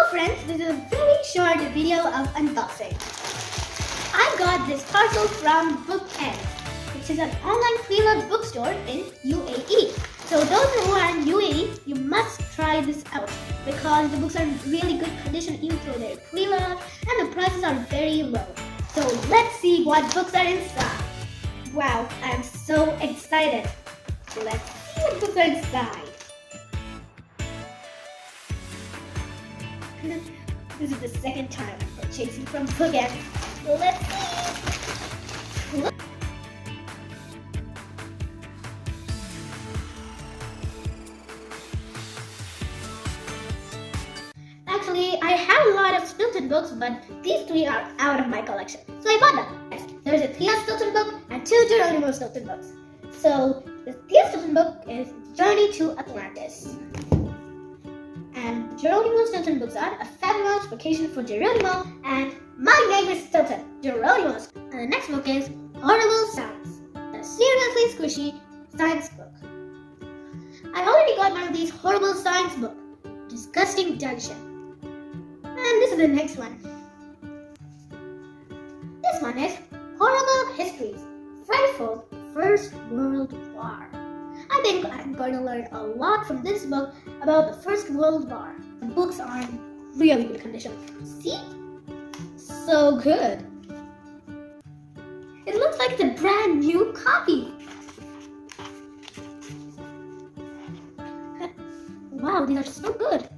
Hello friends, this is a very short video of unboxing. I got this parcel from Bookend, which is an online Preloved bookstore in UAE. So those who are in UAE, you must try this out because the books are in really good condition even though they're Preloved and the prices are very low. So let's see what books are inside. Wow, I'm so excited. Let's see what books are inside. This is the second time I'm purchasing from Bookend. Let's see. Look. Actually, I have a lot of Stilton books, but these three are out of my collection, so I bought them. There's a Thea Stilton book and two Geronimo Stilton books. So the Thea Stilton book is Journey to Atlantis. And Geronimo Stilton books are A Fabulous Vacation for Geronimo and My Name is Stilton, Geronimo's. And the next book is Horrible Science, a seriously squishy science book. I already got one of these Horrible Science books, Disgusting Dungeon. And this is the next one. This one is Horrible Histories, Frightful First World War. I think I'm going to learn a lot from this book about the First World War. The books are in really good condition. See? So good. It looks like it's a brand new copy. Wow, these are so good.